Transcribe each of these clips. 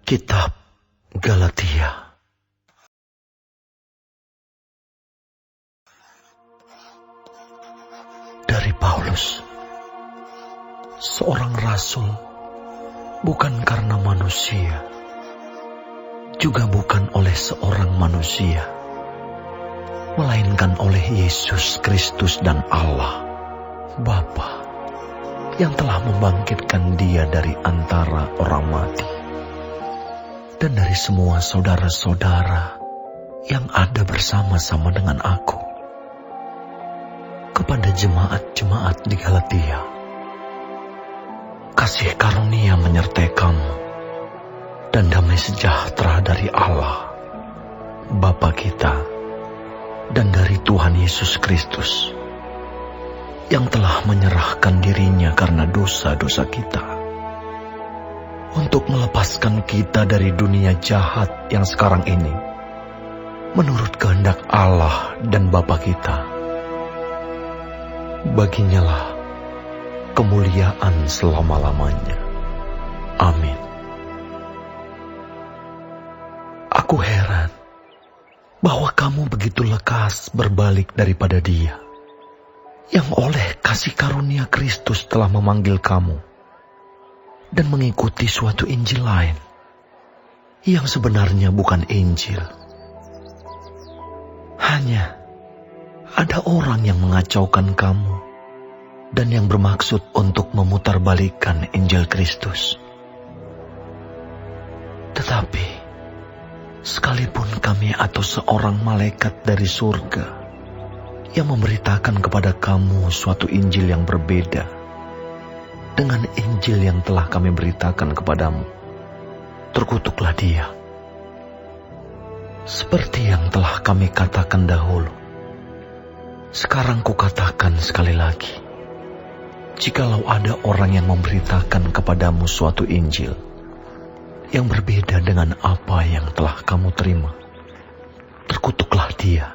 Kitab Galatia. Dari Paulus, seorang rasul, bukan karena manusia, juga bukan oleh seorang manusia, melainkan oleh Yesus Kristus dan Allah, Bapa, yang telah membangkitkan Dia dari antara orang mati, dan dari semua saudara-saudara yang ada bersama-sama dengan aku. Kepada jemaat-jemaat di Galatia, kasih karunia menyertai kamu, dan damai sejahtera dari Allah, Bapa kita, dan dari Tuhan Yesus Kristus, yang telah menyerahkan dirinya karena dosa-dosa kita, untuk melepaskan kita dari dunia jahat yang sekarang ini, menurut kehendak Allah dan Bapa kita. Baginya lah kemuliaan selama-lamanya. Amin. Aku heran bahwa kamu begitu lekas berbalik daripada Dia, yang oleh kasih karunia Kristus telah memanggil kamu, dan mengikuti suatu Injil lain, yang sebenarnya bukan Injil. Hanya ada orang yang mengacaukan kamu, dan yang bermaksud untuk memutarbalikkan Injil Kristus. Tetapi, sekalipun kami atau seorang malaikat dari surga yang memberitakan kepada kamu suatu Injil yang berbeda dengan Injil yang telah kami beritakan kepadamu, terkutuklah dia. Seperti yang telah kami katakan dahulu, sekarang kukatakan sekali lagi, jikalau ada orang yang memberitakan kepadamu suatu Injil yang berbeda dengan apa yang telah kamu terima, terkutuklah dia.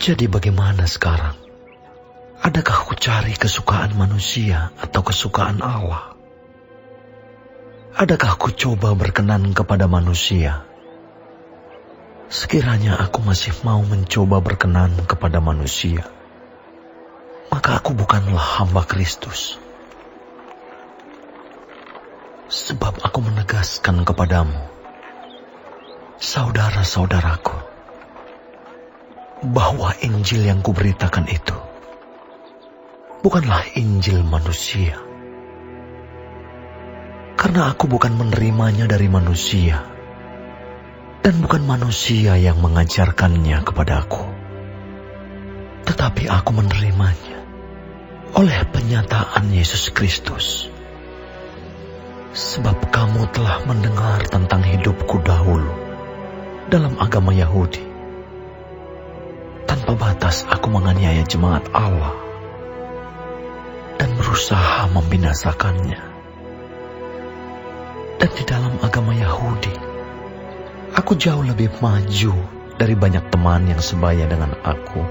Jadi bagaimana sekarang? Adakah ku cari kesukaan manusia atau kesukaan Allah? Adakah ku coba berkenan kepada manusia? Sekiranya aku masih mau mencoba berkenan kepada manusia, maka aku bukanlah hamba Kristus. Sebab aku menegaskan kepadamu, saudara-saudaraku, bahwa Injil yang kuberitakan itu bukanlah Injil manusia. Karena aku bukan menerimanya dari manusia, dan bukan manusia yang mengajarkannya kepadaku, tetapi aku menerimanya oleh penyataan Yesus Kristus. Sebab kamu telah mendengar tentang hidupku dahulu dalam agama Yahudi. Tanpa batas aku menganiaya jemaat Allah dan berusaha membinasakannya. Dan di dalam agama Yahudi, aku jauh lebih maju dari banyak teman yang sebaya dengan aku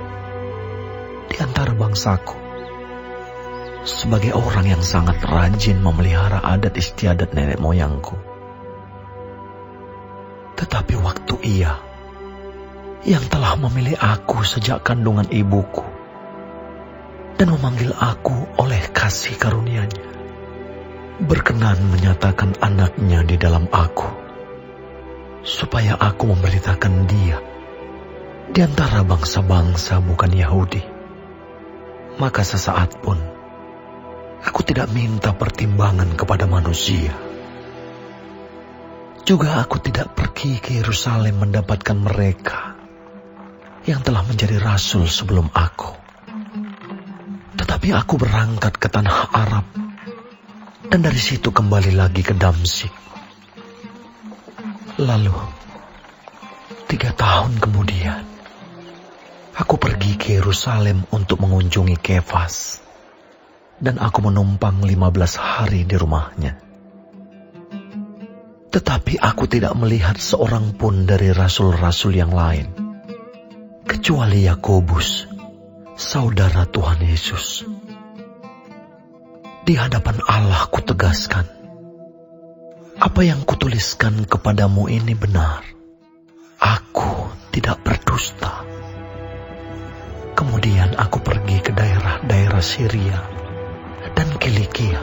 di antara bangsaku, sebagai orang yang sangat rajin memelihara adat istiadat nenek moyangku. Tetapi waktu Ia, yang telah memilih aku sejak kandungan ibuku, dan memanggil aku oleh kasih karunia-Nya, berkenan menyatakan anaknya di dalam aku, supaya aku memberitakan Dia di antara bangsa-bangsa bukan Yahudi. Maka sesaat pun aku tidak minta pertimbangan kepada manusia. Juga aku tidak pergi ke Yerusalem mendapatkan mereka yang telah menjadi rasul sebelum aku. Tetapi aku berangkat ke tanah Arab, dan dari situ kembali lagi ke Damsyik. Lalu, 3 tahun kemudian, aku pergi ke Yerusalem untuk mengunjungi Kefas, dan aku menumpang 15 hari di rumahnya. Tetapi aku tidak melihat seorang pun dari rasul-rasul yang lain, kecuali Yakobus, saudara Tuhan Yesus. Di hadapan Allah kutegaskan, Apa yang kutuliskan kepadamu ini benar. Aku tidak berdusta. Kemudian aku pergi ke daerah-daerah Syria dan Kilikia.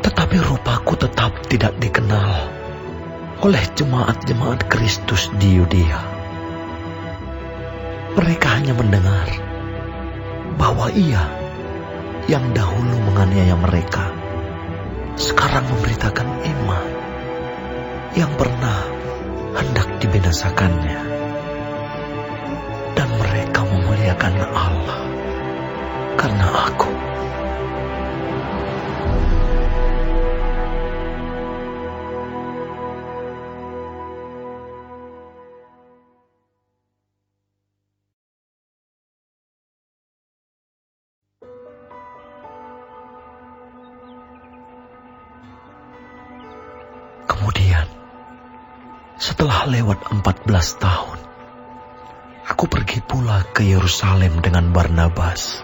Tetapi rupaku tetap tidak dikenal oleh jemaat-jemaat Kristus di Yudea. Mereka hanya mendengar bahwa Ia yang dahulu menganiaya mereka sekarang memberitakan iman yang pernah hendak dibinasakannya, dan mereka memuliakan Allah karena aku. Kemudian, setelah lewat 14 tahun, aku pergi pula ke Yerusalem dengan Barnabas,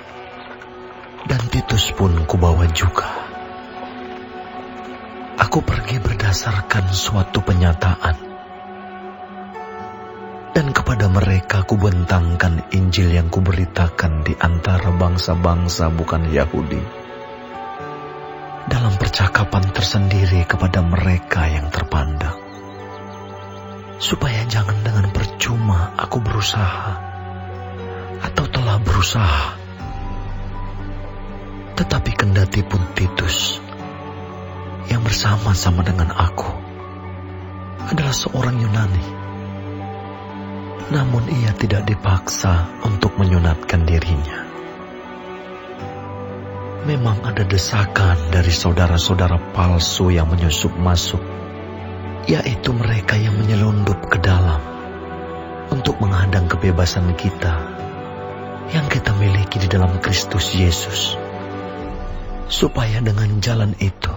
dan Titus pun kubawa juga. Aku pergi berdasarkan suatu penyataan, dan kepada mereka kubentangkan Injil yang kuberitakan di antara bangsa-bangsa bukan Yahudi, dalam percakapan tersendiri kepada mereka yang terpandang, supaya jangan dengan percuma aku berusaha atau telah berusaha. Tetapi kendati pun Titus yang bersama-sama dengan aku adalah seorang Yunani, namun ia tidak dipaksa untuk menyunatkan dirinya. Memang ada desakan dari saudara-saudara palsu yang menyusup masuk, yaitu mereka yang menyelundup ke dalam untuk menghadang kebebasan kita yang kita miliki di dalam Kristus Yesus, supaya dengan jalan itu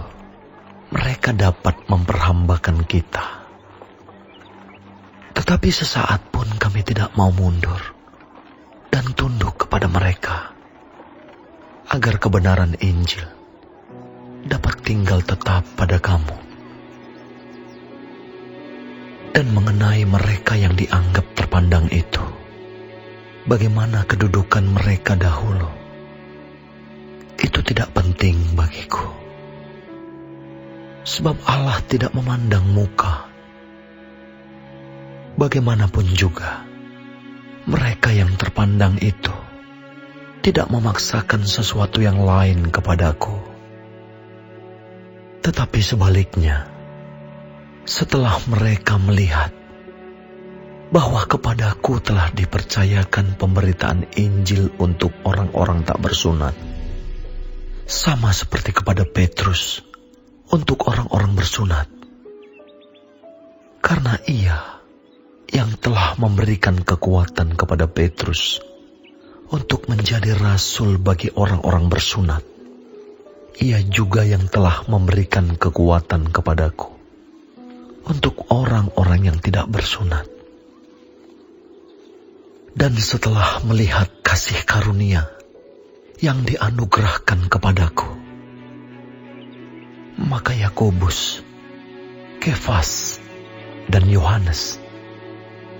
mereka dapat memperhambakan kita. Tetapi sesaat pun kami tidak mau mundur dan tunduk kepada mereka, agar kebenaran Injil dapat tinggal tetap pada kamu. Dan mengenai mereka yang dianggap terpandang itu, bagaimana kedudukan mereka dahulu, itu tidak penting bagiku. Sebab Allah tidak memandang muka. Bagaimanapun juga, mereka yang terpandang itu tidak memaksakan sesuatu yang lain kepadaku. Tetapi sebaliknya, setelah mereka melihat bahwa kepadaku telah dipercayakan pemberitaan Injil untuk orang-orang tak bersunat, sama seperti kepada Petrus untuk orang-orang bersunat, karena Ia yang telah memberikan kekuatan kepada Petrus untuk menjadi rasul bagi orang-orang bersunat, Ia juga yang telah memberikan kekuatan kepadaku untuk orang-orang yang tidak bersunat. Dan setelah melihat kasih karunia yang dianugerahkan kepadaku, maka Yakobus, Kefas, dan Yohanes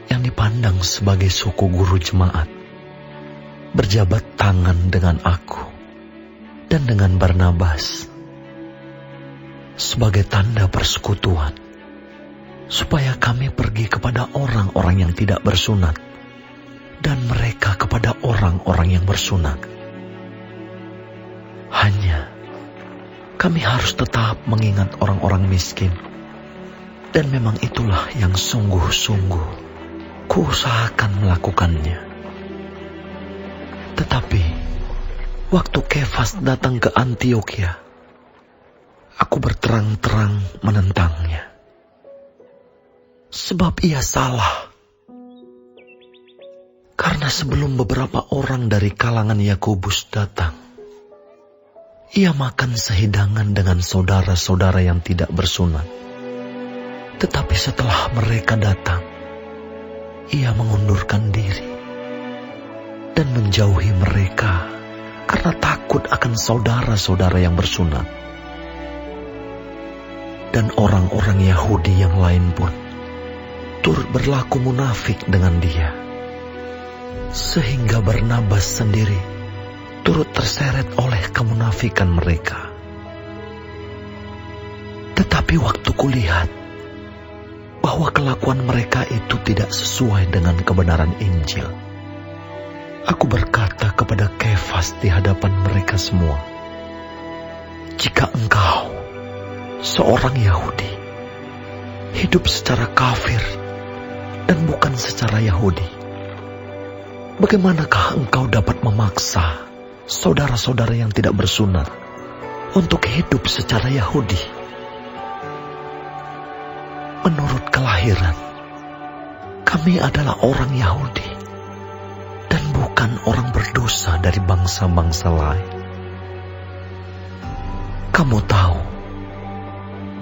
yang dipandang sebagai suku guru jemaat berjabat tangan dengan aku dan dengan Barnabas sebagai tanda persekutuan, supaya kami pergi kepada orang-orang yang tidak bersunat dan mereka kepada orang-orang yang bersunat. Hanya kami harus tetap mengingat orang-orang miskin, dan memang itulah yang sungguh-sungguh kuusahakan melakukannya. Tetapi waktu Kefas datang ke Antiokhia, aku berterang-terang menentangnya, sebab ia salah. Karena sebelum beberapa orang dari kalangan Yakobus datang, ia makan sehidangan dengan saudara-saudara yang tidak bersunat. Tetapi setelah mereka datang, ia mengundurkan diri dan menjauhi mereka karena takut akan saudara-saudara yang bersunat. dan orang-orang Yahudi yang lain pun turut berlaku munafik dengan dia, sehingga Barnabas sendiri turut terseret oleh kemunafikan mereka. Tetapi waktu kulihat bahwa kelakuan mereka itu tidak sesuai dengan kebenaran Injil, aku berkata kepada Kefas di hadapan mereka semua, "Jika engkau, seorang Yahudi, hidup secara kafir dan bukan secara Yahudi, bagaimanakah engkau dapat memaksa saudara-saudara yang tidak bersunat untuk hidup secara Yahudi? Menurut kelahiran, kami adalah orang Yahudi dan bukan orang berdosa dari bangsa-bangsa lain. Kamu tahu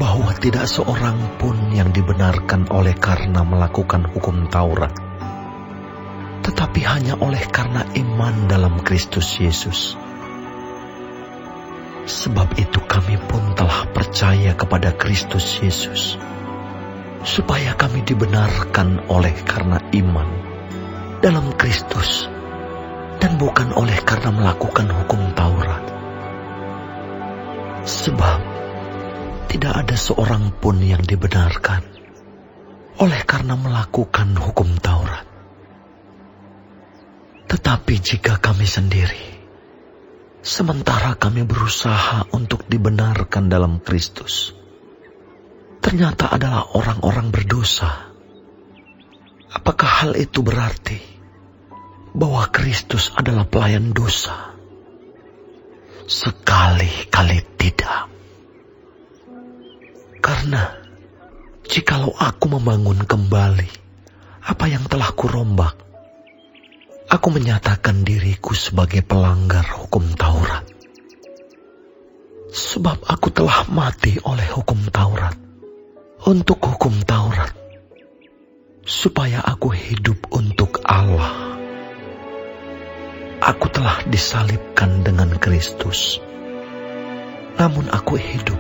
bahwa tidak seorang pun yang dibenarkan oleh karena melakukan hukum Taurat, tetapi hanya oleh karena iman dalam Kristus Yesus. Sebab itu kami pun telah percaya kepada Kristus Yesus, supaya kami dibenarkan oleh karena iman dalam Kristus dan bukan oleh karena melakukan hukum Taurat. Sebab tidak ada seorang pun yang dibenarkan oleh karena melakukan hukum Taurat. Tetapi jika kami sendiri, sementara kami berusaha untuk dibenarkan dalam Kristus, ternyata adalah orang-orang berdosa, apakah hal itu berarti bahwa Kristus adalah pelayan dosa? Sekali-kali tidak. Karena jikalau aku membangun kembali apa yang telah kurombak, aku menyatakan diriku sebagai pelanggar hukum Taurat. Sebab aku telah mati oleh hukum Taurat untuk hukum Taurat, supaya aku hidup untuk Allah. Aku telah disalibkan dengan Kristus. Namun aku hidup,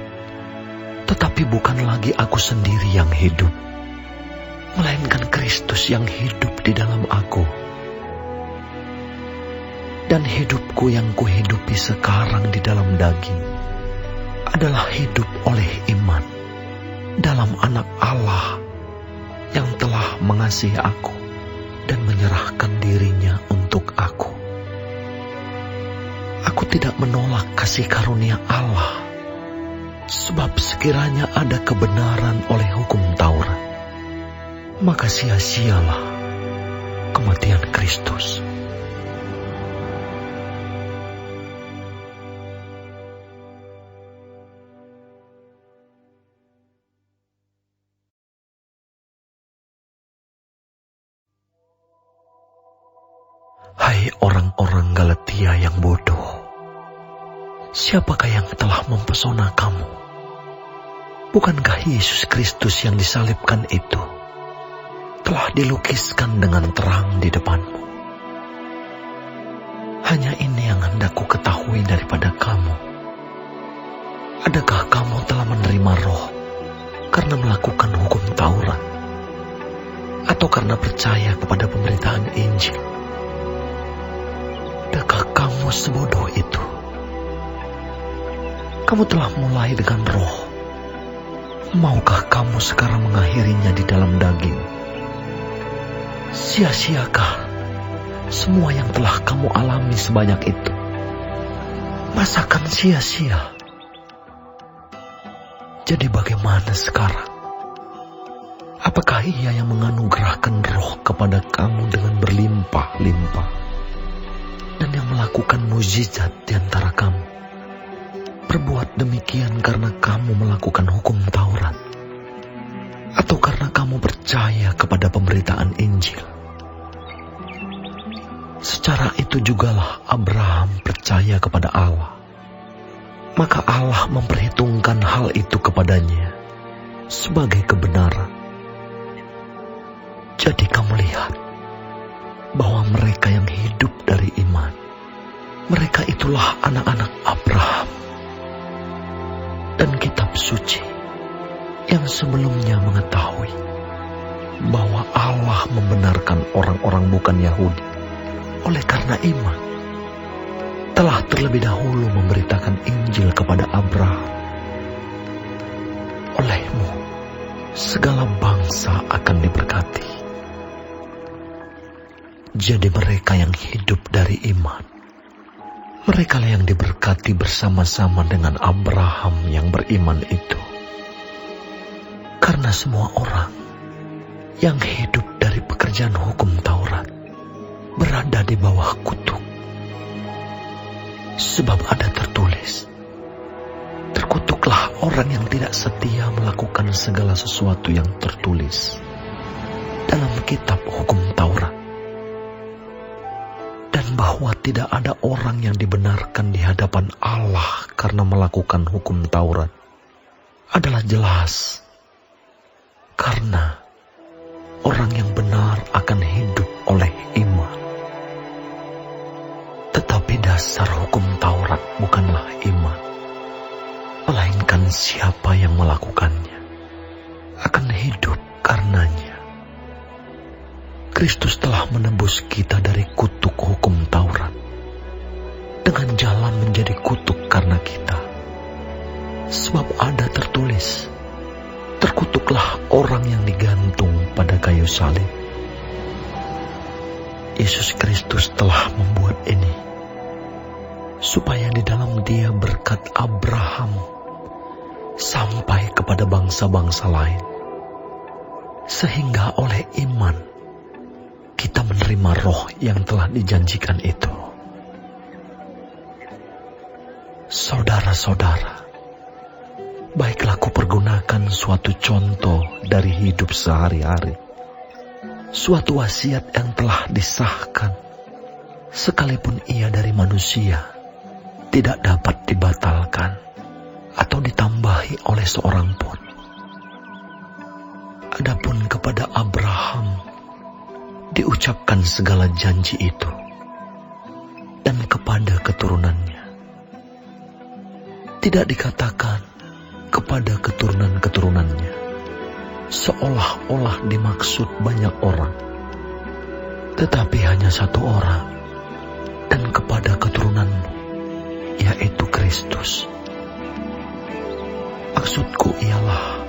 tetapi bukan lagi aku sendiri yang hidup, melainkan Kristus yang hidup di dalam aku. Dan hidupku yang kuhidupi sekarang di dalam daging adalah hidup oleh iman dalam Anak Allah yang telah mengasihi aku dan menyerahkan dirinya untuk aku. Aku tidak menolak kasih karunia Allah, sebab sekiranya ada kebenaran oleh hukum Taurat, maka sia-sialah kematian Kristus. Hai orang-orang Galatia yang bodoh, siapakah yang telah mempesona kamu? Bukankah Yesus Kristus yang disalibkan itu telah dilukiskan dengan terang di depanmu? Hanya ini yang hendak ku ketahui daripada kamu. Adakah kamu telah menerima Roh karena melakukan hukum Taurat, atau karena percaya kepada pemberitaan Injil? Adakah kamu sebodoh itu? Kamu telah mulai dengan Roh. Maukah kamu sekarang mengakhirinya di dalam daging? Sia-siakah semua yang telah kamu alami sebanyak itu? Masakan sia-sia? Jadi bagaimana sekarang? Apakah Ia yang menganugerahkan Roh kepada kamu dengan berlimpah-limpah, dan yang melakukan mukjizat di antara kamu berbuat demikian karena kamu melakukan hukum Taurat, atau karena kamu percaya kepada pemberitaan Injil? Secara itu jugalah Abraham percaya kepada Allah, maka Allah memperhitungkan hal itu kepadanya sebagai kebenaran. Jadi kamu lihat bahwa mereka yang hidup dari iman, mereka itulah anak-anak Abraham. Dan kitab suci yang sebelumnya mengetahui bahwa Allah membenarkan orang-orang bukan Yahudi oleh karena iman, telah terlebih dahulu memberitakan Injil kepada Abraham. Olehmu, segala bangsa akan diberkati. Jadi mereka yang hidup dari iman, mereka yang diberkati bersama-sama dengan Abraham yang beriman itu. Karena semua orang yang hidup dari pekerjaan hukum Taurat berada di bawah kutuk. Sebab ada tertulis, terkutuklah orang yang tidak setia melakukan segala sesuatu yang tertulis dalam kitab hukum Taurat. Dan bahwa tidak ada orang yang dibenarkan di hadapan Allah karena melakukan hukum Taurat adalah jelas. Karena orang yang benar akan hidup oleh iman. Tetapi dasar hukum Taurat bukanlah iman, melainkan siapa yang melakukannya akan hidup karenanya. Kristus telah menebus kita dari kutuk hukum Taurat dengan jalan menjadi kutuk karena kita. Sebab ada tertulis, terkutuklah orang yang digantung pada kayu salib. Yesus Kristus telah membuat ini, supaya di dalam Dia berkat Abraham sampai kepada bangsa-bangsa lain, sehingga oleh iman kita menerima roh yang telah dijanjikan itu. Saudara-saudara, baiklah kupergunakan suatu contoh dari hidup sehari-hari, suatu wasiat yang telah disahkan, sekalipun ia dari manusia, tidak dapat dibatalkan atau ditambahi oleh seorang pun. Adapun kepada Abraham diucapkan segala janji itu, dan kepada keturunannya. Tidak dikatakan kepada keturunan-keturunannya, seolah-olah dimaksud banyak orang, tetapi hanya satu orang, dan kepada keturunanmu, yaitu Kristus. Maksudku ialah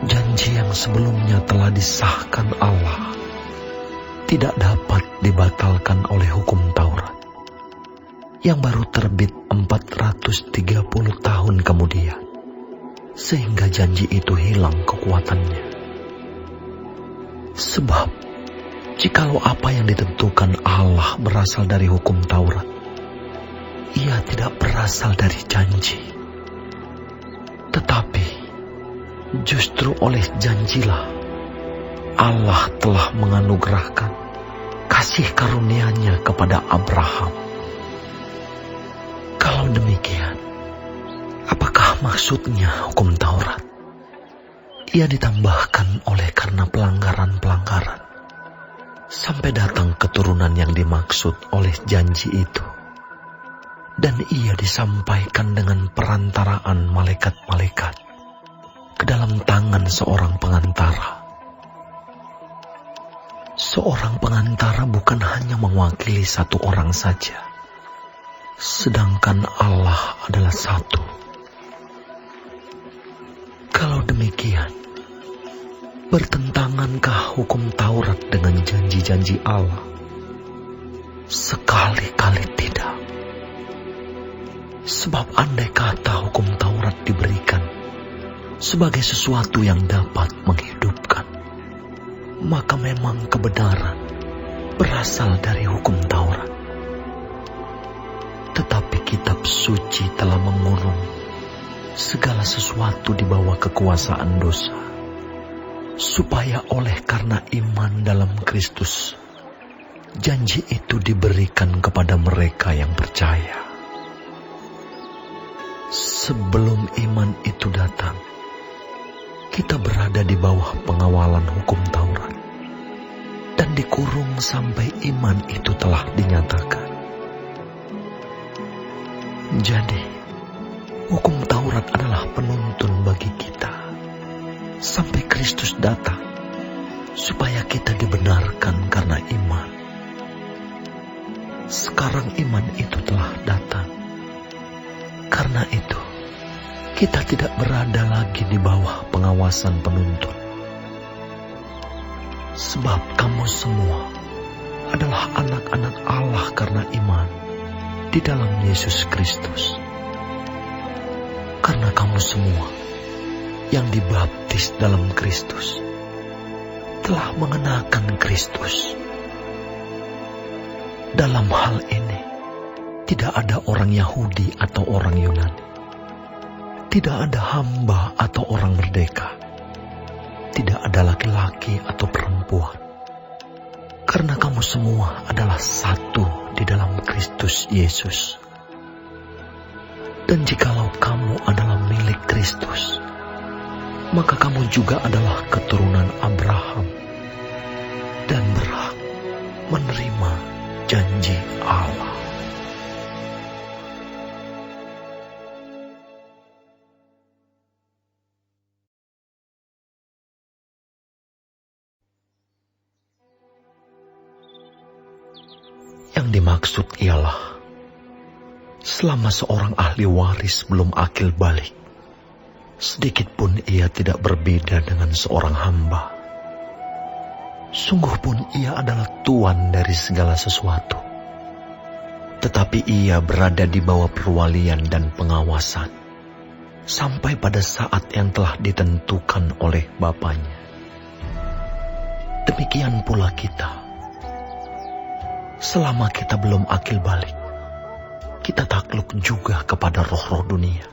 janji yang sebelumnya telah disahkan Allah tidak dapat dibatalkan oleh hukum Taurat yang baru terbit 430 tahun kemudian, sehingga janji itu hilang kekuatannya. Sebab jikalau apa yang ditentukan Allah berasal dari hukum Taurat, ia tidak berasal dari janji. Tetapi justru oleh janjilah Allah telah menganugerahkan kasih karunia-Nya kepada Abraham. Kalau demikian, apakah maksudnya hukum Taurat? Ia ditambahkan oleh karena pelanggaran-pelanggaran, sampai datang keturunan yang dimaksud oleh janji itu. Dan ia disampaikan dengan perantaraan malaikat-malaikat ke dalam tangan seorang pengantara. Seorang pengantara bukan hanya mewakili satu orang saja, sedangkan Allah adalah satu. Kalau demikian, bertentangankah hukum Taurat dengan janji-janji Allah? Sekali-kali tidak. Sebab andai kata hukum Taurat diberikan sebagai sesuatu yang dapat menghidupkan, maka memang kebenaran berasal dari hukum Taurat. Tetapi kitab suci telah mengurung segala sesuatu di bawah kekuasaan dosa, supaya oleh karena iman dalam Kristus, janji itu diberikan kepada mereka yang percaya. Sebelum iman itu datang, kita berada di bawah pengawalan hukum Taurat dan dikurung sampai iman itu telah dinyatakan. Jadi, hukum Taurat adalah penuntun bagi kita sampai Kristus datang, supaya kita dibenarkan karena iman. Sekarang iman itu telah datang. Karena itu, kita tidak berada lagi di bawah pengawasan penuntut. Sebab kamu semua adalah anak-anak Allah karena iman di dalam Yesus Kristus. Karena kamu semua yang dibaptis dalam Kristus telah mengenakan Kristus. Dalam hal ini, tidak ada orang Yahudi atau orang Yunani. Tidak ada hamba atau orang merdeka. Tidak ada laki-laki atau perempuan. Karena kamu semua adalah satu di dalam Kristus Yesus. Dan jikalau kamu adalah milik Kristus, maka kamu juga adalah keturunan Abraham dan berhak menerima janji Allah. Yang dimaksud ialah, selama seorang ahli waris belum akil balik, sedikit pun ia tidak berbeda dengan seorang hamba. Sungguh pun ia adalah tuan dari segala sesuatu. Tetapi ia berada di bawah perwalian dan pengawasan, sampai pada saat yang telah ditentukan oleh Bapanya. Demikian pula kita. Selama kita belum akil balik, kita takluk juga kepada roh-roh dunia.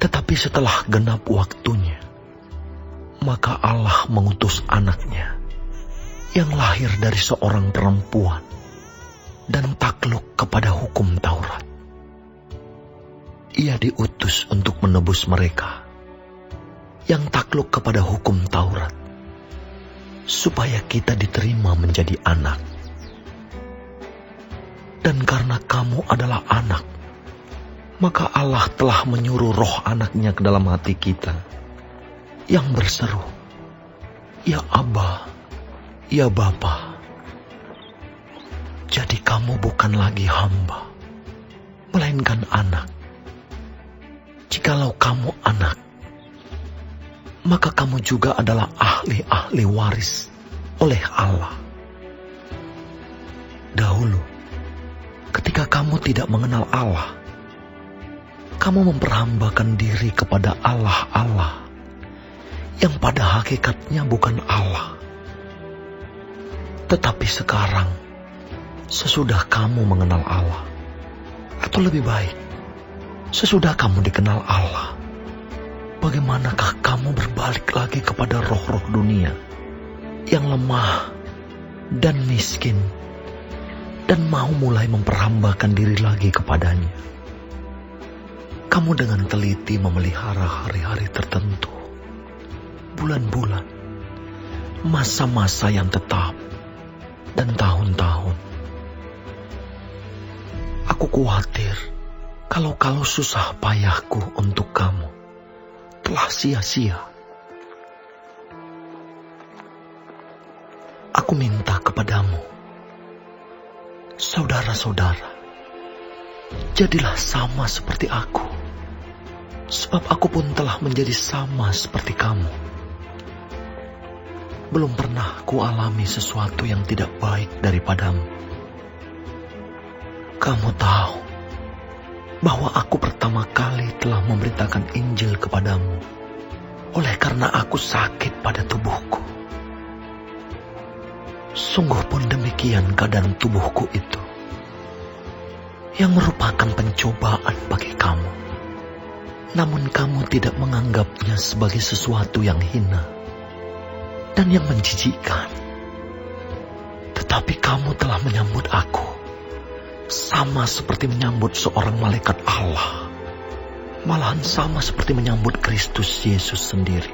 Tetapi setelah genap waktunya, maka Allah mengutus anaknya yang lahir dari seorang perempuan dan takluk kepada hukum Taurat. Ia diutus untuk menebus mereka yang takluk kepada hukum Taurat, supaya kita diterima menjadi anak. Dan karena kamu adalah anak, maka Allah telah menyuruh roh anaknya ke dalam hati kita, yang berseru, "Ya Abba, ya Bapa." Jadi kamu bukan lagi hamba, melainkan anak. Jikalau kamu anak, maka kamu juga adalah ahli-ahli waris oleh Allah. Dahulu, ketika kamu tidak mengenal Allah, kamu memperhambakan diri kepada Allah-Allah yang pada hakikatnya bukan Allah. Tetapi sekarang, sesudah kamu mengenal Allah, atau lebih baik, sesudah kamu dikenal Allah, bagaimanakah kamu berbalik lagi kepada roh-roh dunia yang lemah dan miskin, dan mau mulai memperhambakan diri lagi kepadanya? Kamu dengan teliti memelihara hari-hari tertentu, bulan-bulan, masa-masa yang tetap, dan tahun-tahun. Aku khawatir kalau susah payahku untuk kamu telah sia-sia. Aku minta kepadamu, saudara-saudara, jadilah sama seperti aku, sebab aku pun telah menjadi sama seperti kamu. Belum pernah kualami sesuatu yang tidak baik daripadamu. Kamu tahu bahwa aku pertama kali telah memberitakan Injil kepadamu oleh karena aku sakit pada tubuhku. Sungguh pun demikian keadaan tubuhku itu, yang merupakan pencobaan bagi kamu. Namun kamu tidak menganggapnya sebagai sesuatu yang hina dan yang menjijikkan. Tetapi kamu telah menyambut aku sama seperti menyambut seorang malaikat Allah, malahan sama seperti menyambut Kristus Yesus sendiri.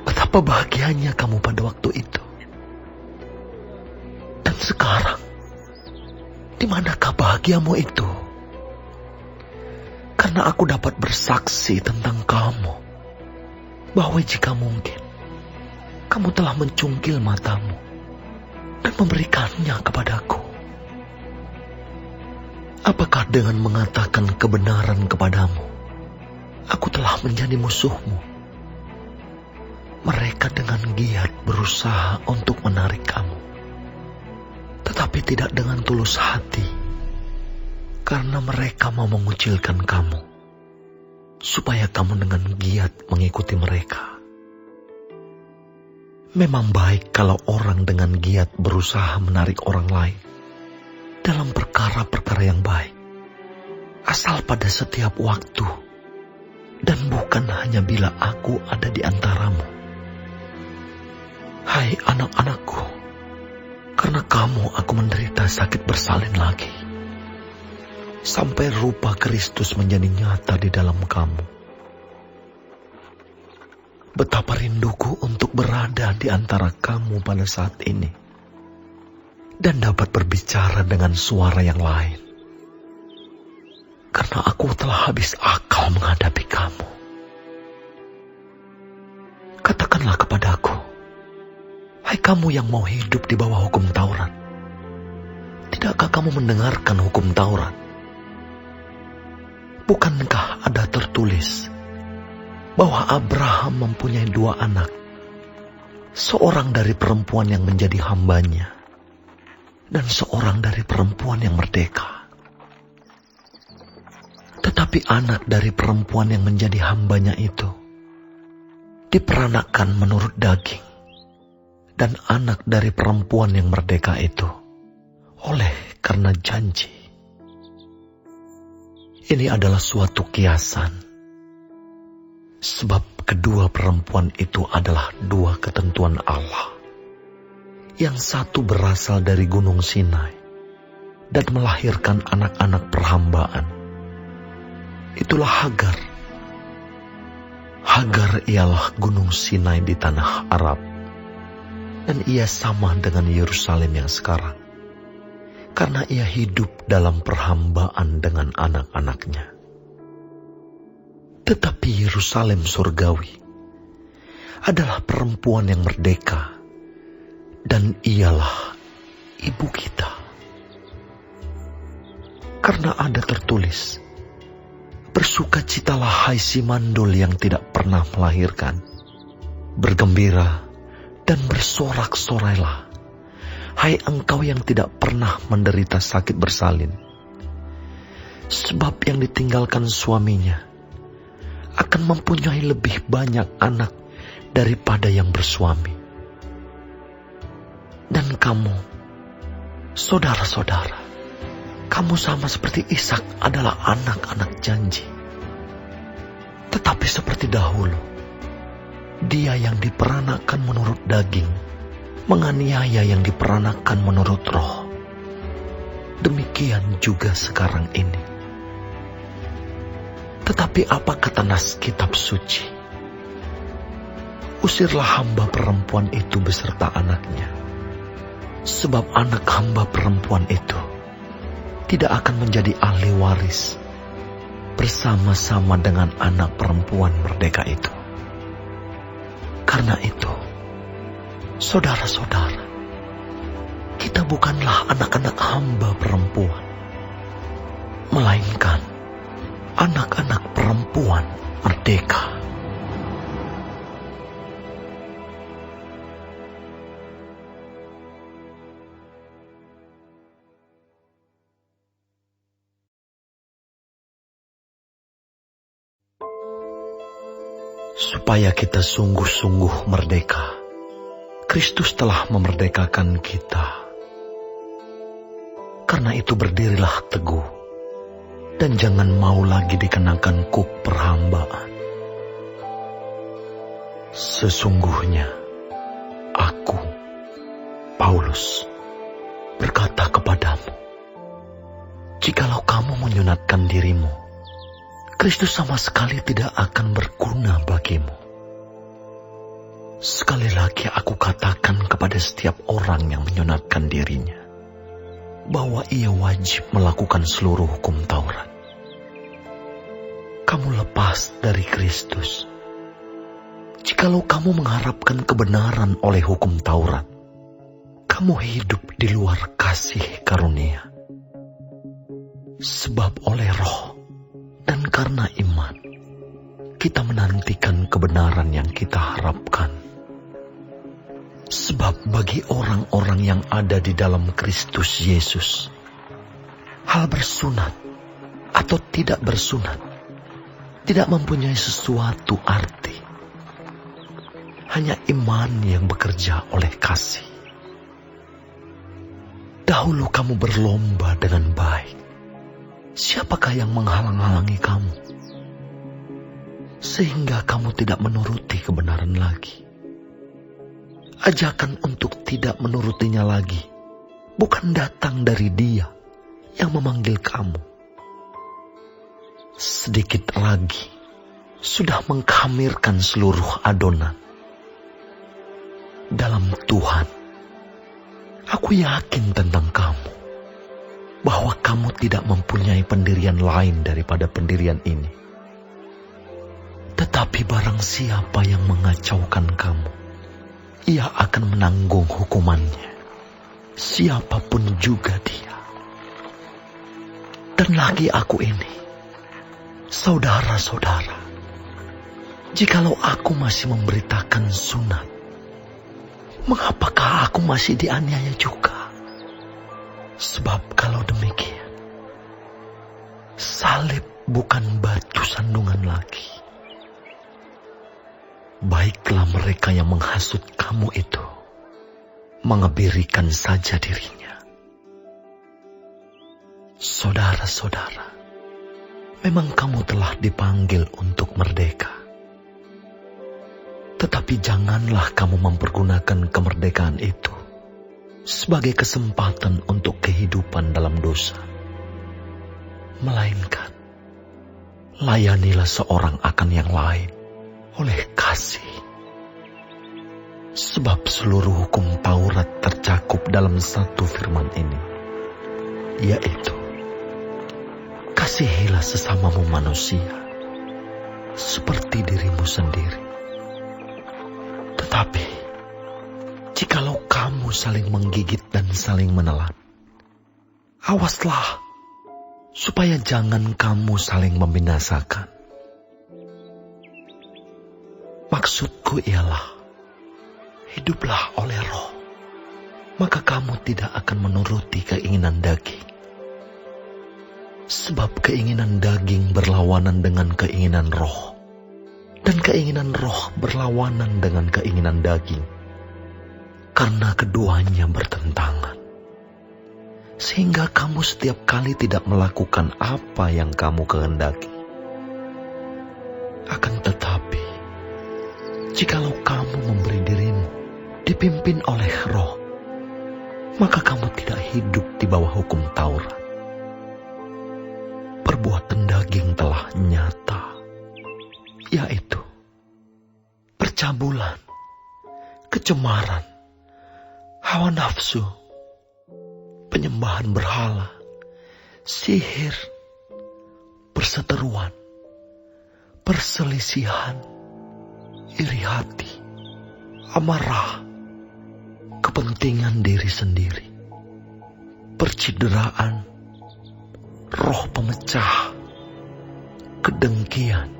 Betapa bahagianya kamu pada waktu itu. Dan sekarang, di manakah bahagiamu itu? Karena Karena aku dapat bersaksi tentang kamu, bahwa jika mungkin, kamu telah mencungkil matamu dan memberikannya kepadaku. Apakah dengan mengatakan kebenaran kepadamu, aku telah menjadi musuhmu? Mereka dengan giat berusaha untuk menarik kamu, tetapi tidak dengan tulus hati, karena mereka mau mengucilkan kamu, supaya kamu dengan giat mengikuti mereka. Memang baik kalau orang dengan giat berusaha menarik orang lain dalam perkara-perkara yang baik, asal pada setiap waktu, dan bukan hanya bila aku ada di antaramu. Hai anak-anakku, karena kamu aku menderita sakit bersalin lagi, sampai rupa Kristus menjadi nyata di dalam kamu. Betapa rinduku untuk berada di antara kamu pada saat ini, dan dapat berbicara dengan suara yang lain, karena aku telah habis akal menghadapi kamu. Katakanlah kepadaku, hai kamu yang mau hidup di bawah hukum Taurat, tidakkah kamu mendengarkan hukum Taurat? Bukankah ada tertulis bahwa Abraham mempunyai 2 anak, seorang dari perempuan yang menjadi hambanya, dan seorang dari perempuan yang merdeka? Tetapi anak dari perempuan yang menjadi hambanya itu diperanakkan menurut daging, dan anak dari perempuan yang merdeka itu oleh karena janji. Ini adalah suatu kiasan, sebab kedua perempuan itu adalah 2 ketentuan Allah. Yang satu berasal dari Gunung Sinai dan melahirkan anak-anak perhambaan. Itulah Hagar. Hagar ialah Gunung Sinai di tanah Arab, dan ia sama dengan Yerusalem yang sekarang, karena ia hidup dalam perhambaan dengan anak-anaknya. Tetapi Yerusalem surgawi adalah perempuan yang merdeka, dan ialah ibu kita. Karena ada tertulis, bersukacitalah hai si mandul yang tidak pernah melahirkan, bergembira dan bersorak-sorailah, hai engkau yang tidak pernah menderita sakit bersalin. Sebab yang ditinggalkan suaminya akan mempunyai lebih banyak anak daripada yang bersuami. Dan kamu, saudara-saudara, kamu sama seperti Ishak adalah anak-anak janji. Tetapi seperti dahulu, dia yang diperanakkan menurut daging menganiaya yang diperanakkan menurut roh. Demikian juga sekarang ini. Tetapi apa kata nas kitab suci? Usirlah hamba perempuan itu beserta anaknya, sebab anak hamba perempuan itu tidak akan menjadi ahli waris bersama-sama dengan anak perempuan merdeka itu. Karena itu, saudara-saudara, kita bukanlah anak-anak hamba perempuan, melainkan anak-anak perempuan merdeka. Supaya kita sungguh-sungguh merdeka, Kristus telah memerdekakan kita. Karena itu berdirilah teguh, dan jangan mau lagi dikenakan kuk perhambaan. Sesungguhnya, aku, Paulus, berkata kepadamu, jikalau kamu menyunatkan dirimu, Kristus sama sekali tidak akan berguna bagimu. Sekali lagi aku katakan kepada setiap orang yang menyunatkan dirinya, bahwa ia wajib melakukan seluruh hukum Taurat. kamu lepas dari Kristus, jikalau kamu mengharapkan kebenaran oleh hukum Taurat, kamu hidup di luar kasih karunia. Sebab oleh Roh dan karena iman, kita menantikan kebenaran yang kita harapkan. Sebab bagi orang-orang yang ada di dalam Kristus Yesus, hal bersunat atau tidak bersunat tidak mempunyai sesuatu arti. Hanya iman yang bekerja oleh kasih. Dahulu kamu berlomba dengan baik. Siapakah yang menghalang-halangi kamu? Sehingga kamu tidak menuruti kebenaran lagi. Ajakan untuk tidak menurutinya lagi bukan datang dari Dia yang memanggil kamu. Sedikit lagi sudah mengkhamirkan seluruh adonan. Dalam Tuhan, aku yakin tentang kamu, bahwa kamu tidak mempunyai pendirian lain daripada pendirian ini. Tetapi barang siapa yang mengacaukan kamu, ia akan menanggung hukumannya, siapapun juga dia. Dan lagi aku ini, saudara-saudara, jikalau aku masih memberitakan sunat, mengapakah aku masih dianiaya juga? Sebab kalau demikian, salib bukan batu sandungan lagi. Baiklah mereka yang menghasut kamu itu, mengebirikan saja dirinya. Saudara-saudara, memang kamu telah dipanggil untuk merdeka. Tetapi janganlah kamu mempergunakan kemerdekaan itu sebagai kesempatan untuk kehidupan dalam dosa. Melainkan, layanilah seorang akan yang lain oleh kasih. Sebab seluruh hukum Taurat tercakup dalam satu firman ini, yaitu, kasihilah sesamamu manusia seperti dirimu sendiri. Tetapi, jikalau kamu saling menggigit dan saling menelan, awaslah supaya jangan kamu saling membinasakan. Maksudku ialah, hiduplah oleh Roh, maka kamu tidak akan menuruti keinginan daging. Sebab keinginan daging berlawanan dengan keinginan Roh, dan keinginan Roh berlawanan dengan keinginan daging, karena keduanya bertentangan. Sehingga kamu setiap kali tidak melakukan apa yang kamu kehendaki. Akan tetapi, jikalau kamu memberi dirimu dipimpin oleh Roh, maka kamu tidak hidup di bawah hukum Taurat. Perbuatan daging telah nyata, yaitu percabulan, kecemaran, hawa nafsu, penyembahan berhala, sihir, perseteruan, perselisihan, iri hati, amarah, kepentingan diri sendiri, percideraan, roh pemecah, kedengkian,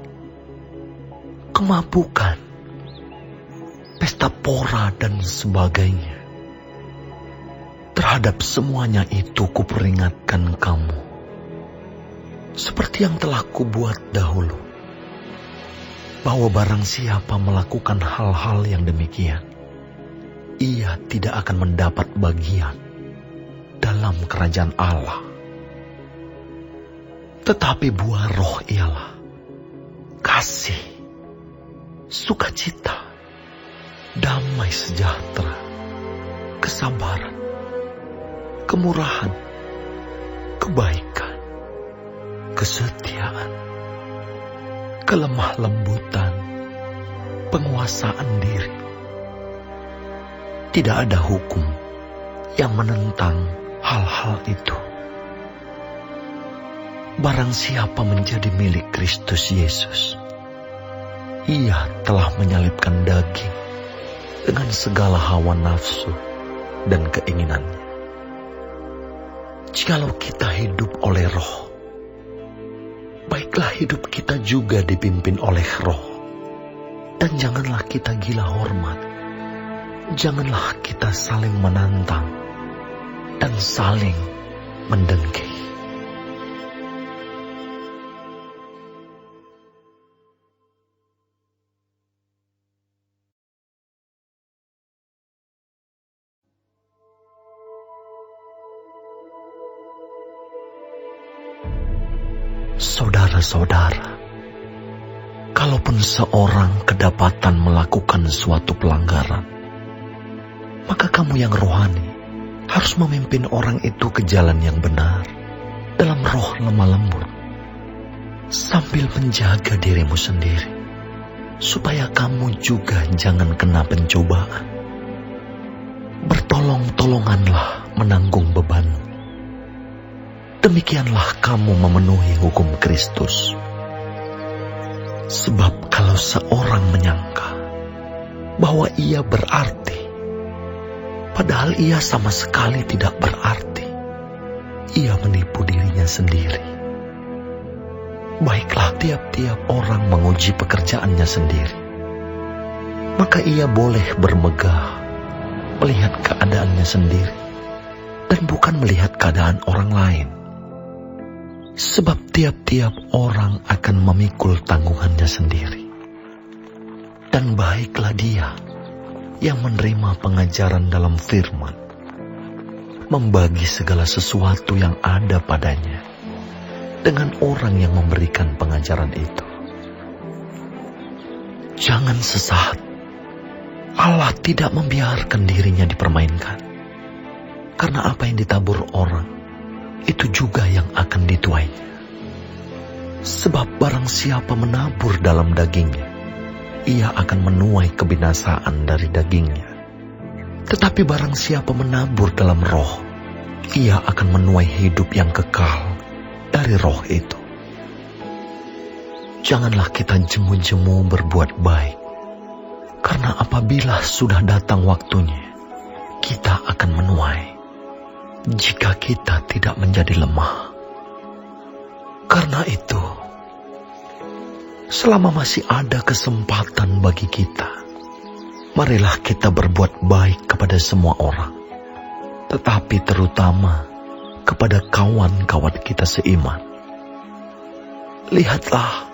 kemabukan, pesta pora dan sebagainya. Terhadap semuanya itu kuperingatkan kamu, seperti yang telah kubuat dahulu, bahwa barang siapa melakukan hal-hal yang demikian, ia tidak akan mendapat bagian dalam kerajaan Allah. Tetapi buah Roh ialah kasih, sukacita, damai sejahtera, kesabaran, kemurahan, kebaikan, kesetiaan, kelemah lembutan, penguasaan diri. Tidak ada hukum yang menentang hal-hal itu. Barang siapa menjadi milik Kristus Yesus, ia telah menyalibkan daging dengan segala hawa nafsu dan keinginannya. Jikalau kita hidup oleh Roh, baiklah hidup kita juga dipimpin oleh Roh. Dan janganlah kita gila hormat, janganlah kita saling menantang dan saling mendengki. Saudara-saudara, kalaupun seorang kedapatan melakukan suatu pelanggaran, maka kamu yang rohani harus memimpin orang itu ke jalan yang benar dalam roh lemah lembut, sambil menjaga dirimu sendiri, supaya kamu juga jangan kena pencobaan. Bertolong-tolonganlah menanggung bebanmu. Demikianlah kamu memenuhi hukum Kristus. Sebab kalau seorang menyangka bahwa ia berarti, padahal ia sama sekali tidak berarti, ia menipu dirinya sendiri. Baiklah, tiap-tiap orang menguji pekerjaannya sendiri, maka ia boleh bermegah melihat keadaannya sendiri dan bukan melihat keadaan orang lain. Sebab tiap-tiap orang akan memikul tanggungannya sendiri. Dan baiklah dia yang menerima pengajaran dalam firman, membagi segala sesuatu yang ada padanya dengan orang yang memberikan pengajaran itu. Jangan sesaat. Allah tidak membiarkan dirinya dipermainkan. Karena apa yang ditabur orang, itu juga yang akan dituainya. Sebab barang siapa menabur dalam dagingnya, ia akan menuai kebinasaan dari dagingnya. Tetapi barang siapa menabur dalam roh, ia akan menuai hidup yang kekal dari roh itu. Janganlah kita jemu-jemu berbuat baik, karena apabila sudah datang waktunya, kita akan menuai, jika kita tidak menjadi lemah. Karena itu, selama masih ada kesempatan bagi kita, marilah kita berbuat baik kepada semua orang, tetapi terutama kepada kawan-kawan kita seiman. Lihatlah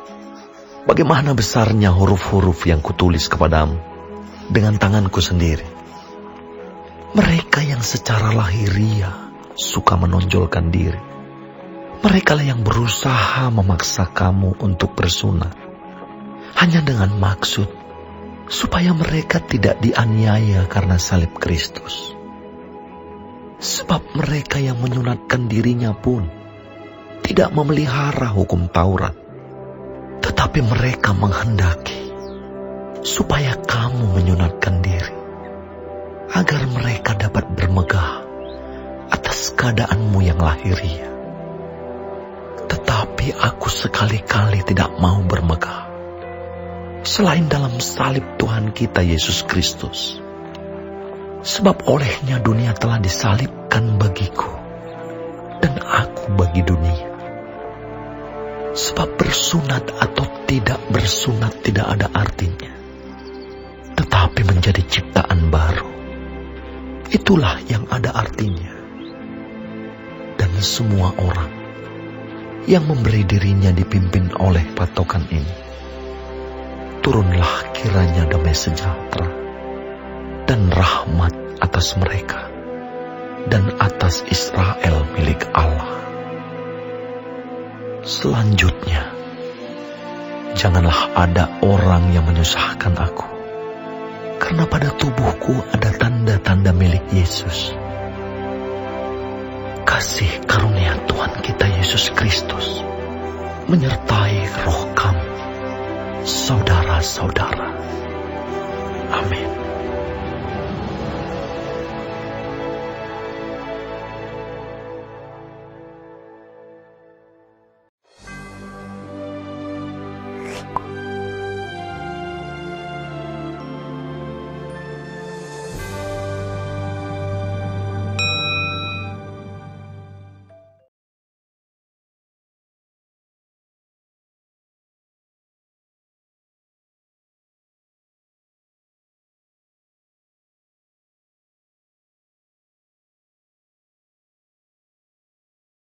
bagaimana besarnya huruf-huruf yang kutulis kepadamu dengan tanganku sendiri. Mereka yang secara lahiriah suka menonjolkan diri, mereka lah yang berusaha memaksa kamu untuk bersunat, hanya dengan maksud supaya mereka tidak dianiaya karena salib Kristus. Sebab mereka yang menyunatkan dirinya pun tidak memelihara hukum Taurat, tetapi mereka menghendaki supaya kamu menyunatkan diri, agar mereka dapat bermegah atas keadaanmu yang lahiriah. Tetapi aku sekali-kali tidak mau bermegah selain dalam salib Tuhan kita Yesus Kristus. Sebab olehnya dunia telah disalibkan bagiku, dan aku bagi dunia. Sebab bersunat atau tidak bersunat tidak ada artinya, tetapi menjadi ciptaan baru, itulah yang ada artinya. Dan semua orang yang memberi dirinya dipimpin oleh patokan ini, turunlah kiranya damai sejahtera dan rahmat atas mereka dan atas Israel milik Allah. Selanjutnya, janganlah ada orang yang menyusahkan aku, karena pada tubuhku ada tanda-tanda milik Yesus. Kasih karunia Tuhan kita Yesus Kristus menyertai roh kamu, saudara-saudara. Amin.